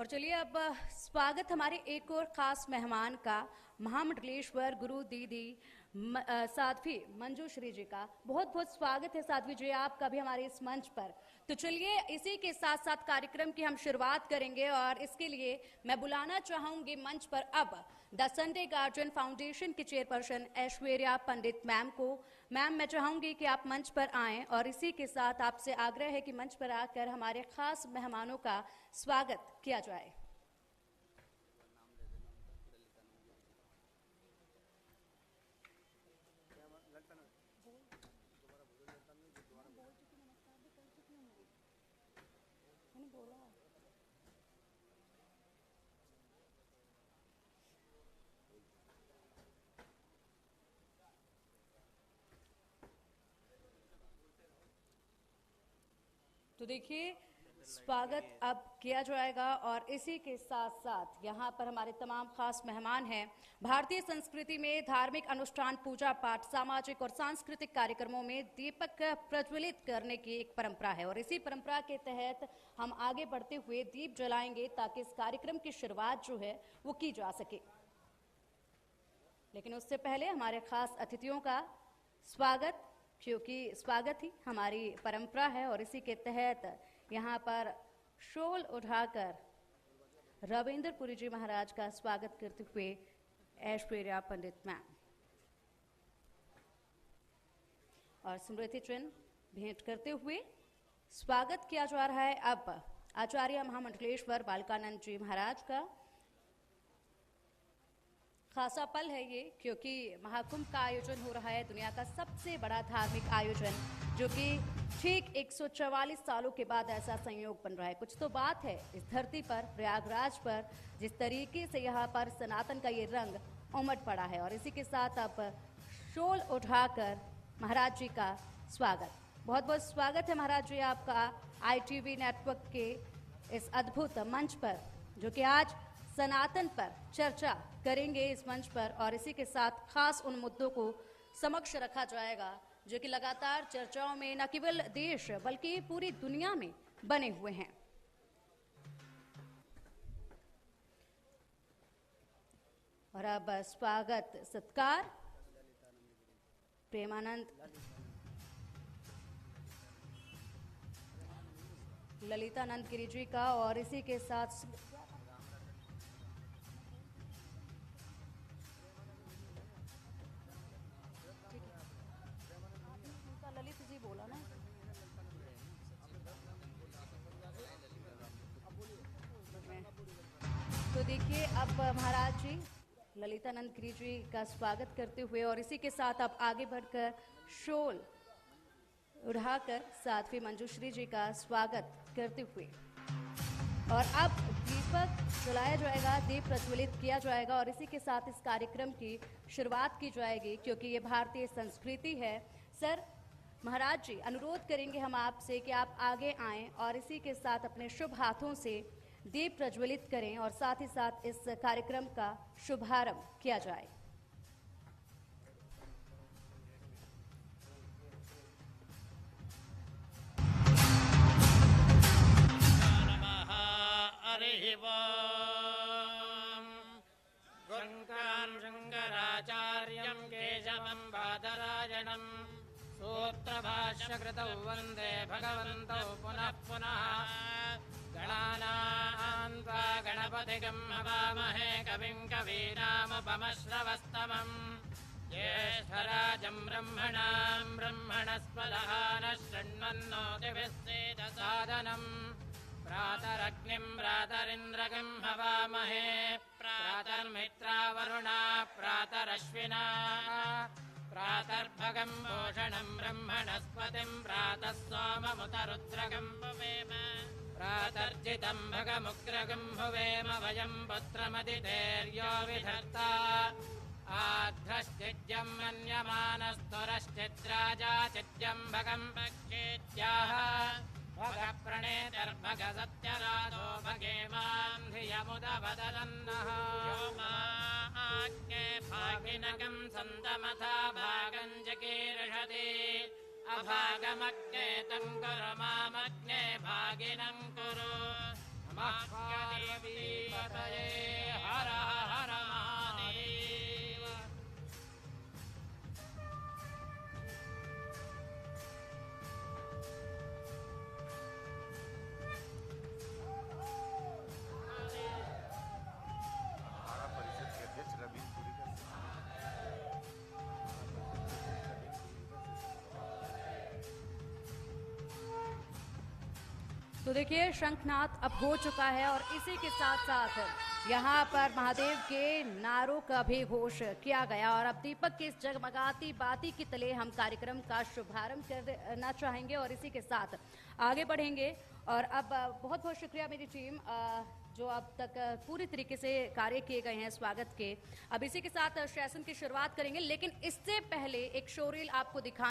और चलिए अब स्वागत हमारे एक और खास मेहमान का, महामंडलेश्वर गुरु दीदी साध्वी मंजूश्री जी का बहुत बहुत स्वागत है। साध्वी जी आपका भी हमारे इस मंच पर। तो चलिए इसी के साथ साथ कार्यक्रम की हम शुरुआत करेंगे और इसके लिए मैं बुलाना चाहूंगी मंच पर अब द संडे गार्जियन फाउंडेशन की चेयरपर्सन ऐश्वर्या पंडित मैम को। मैम मैं चाहूंगी कि आप मंच पर आएं और इसी के साथ आपसे आग्रह है कि मंच पर आकर हमारे खास मेहमानों का स्वागत किया जाए। तो देखिए स्वागत अब किया जाएगा और इसी के साथ साथ यहाँ पर हमारे तमाम खास मेहमान हैं। भारतीय संस्कृति में धार्मिक अनुष्ठान, पूजा पाठ, सामाजिक और सांस्कृतिक कार्यक्रमों में दीपक प्रज्वलित करने की एक परंपरा है और इसी परंपरा के तहत हम आगे बढ़ते हुए दीप जलाएंगे ताकि इस कार्यक्रम की शुरुआत जो है वो की जा सके। लेकिन उससे पहले हमारे खास अतिथियों का स्वागत, क्योंकि स्वागत ही हमारी परंपरा है और इसी के तहत यहाँ पर शोल उठाकर रविंद्रपुरी जी महाराज का स्वागत करते हुए ऐश्वर्या पंडित मैम और स्मृति चिन्ह भेंट करते हुए स्वागत किया जा रहा है अब आचार्य महामंडलेश्वर बालकानंद जी महाराज का। खासा पल है ये क्योंकि महाकुंभ का आयोजन हो रहा है, दुनिया का सबसे बड़ा धार्मिक आयोजन, जो कि ठीक 144 सालों के बाद ऐसा संयोग बन रहा है। कुछ तो बात है इस धरती पर, प्रयागराज पर, जिस तरीके से यहाँ पर सनातन का ये रंग उमड़ पड़ा है और इसी के साथ अब शोल उठाकर महाराज जी का स्वागत। बहुत बहुत स्वागत है महाराज जी आपका ITV नेटवर्क के इस अद्भुत मंच पर, जो कि आज सनातन पर चर्चा करेंगे इस मंच पर और इसी के साथ खास उन मुद्दों को समक्ष रखा जाएगा जो कि लगातार चर्चाओं में न केवल देश बल्कि पूरी दुनिया में बने हुए हैं। और अब स्वागत सत्कार प्रेमानंद ललितानंद गिरी जी का और इसी के साथ तो देखिए अब महाराज जी ललितानंद गिरी जी का स्वागत करते हुए और इसी के साथ अब आगे बढ़कर शोल उठाकर साध्वी मंजूश्री जी का स्वागत करते हुए और अब दीपक जलाया जाएगा, दीप प्रज्वलित किया जाएगा और इसी के साथ इस कार्यक्रम की शुरुआत की जाएगी क्योंकि ये भारतीय संस्कृति है। सर महाराज जी अनुरोध करेंगे हम आपसे कि आप आगे आएं और इसी के साथ अपने शुभ हाथों से दीप प्रज्वलित करें और साथ ही साथ इस कार्यक्रम का शुभारंभ किया जाए। शंकराचार्यं केशवं बादरायणं सूत्रभाष्यकृतौ वन्दे भगवन्तौ पुनः पुनः। गणानां त्वा गणपतिगं हवामहे कविं कवीनामुपमश्रवस्तमम् ज्येष्ठराजं ब्रह्मणां ब्रह्मणस्पदः नः शृण्वन्नोतिभिस्सेदसादनम् प्रातरग्निं प्रातरिन्द्रगं हवामहे प्रातर्मित्रावरुणा प्रातरश्विना प्रातर्भगं भूषणं ब्रह्मणस्पतिं प्रातः सोममुतरुद्रगं भवेम प्रातर्जितं भगमुग्रगं भवेम वयं पुत्रमदितेर्यो विधर्ता आध्रश्चिद्यं मन्यमानस्तुरश्चिद्राजा चिद्यं भगं भक्षेत्याह भगप्रणेतर्भग सत्यराधो भगेमां धियमुदवदलन्नः यो माज्ञे भागिनकं सन्तमथा भागं जकीर्षति अभागमग्ने तं कुरु मामग्ने भागिनं कुरु नमः पार्वतीपतये हर हर महादेव। हमारा परिषद के अध्यक्ष रवि पुरी का तो देखिए शंखनाद अब हो चुका है और इसी के साथ साथ यहाँ पर महादेव के नारों का भी घोष किया गया और अब दीपक की इस जगमगाती बाती की तले हम कार्यक्रम का शुभारंभ करना चाहेंगे और इसी के साथ आगे बढ़ेंगे। और अब बहुत बहुत शुक्रिया मेरी टीम जो अब तक पूरी तरीके से कार्य किए गए हैं स्वागत के। अब इसी के साथ सेशन की शुरुआत करेंगे, लेकिन इससे पहले एक शोरील आपको दिखा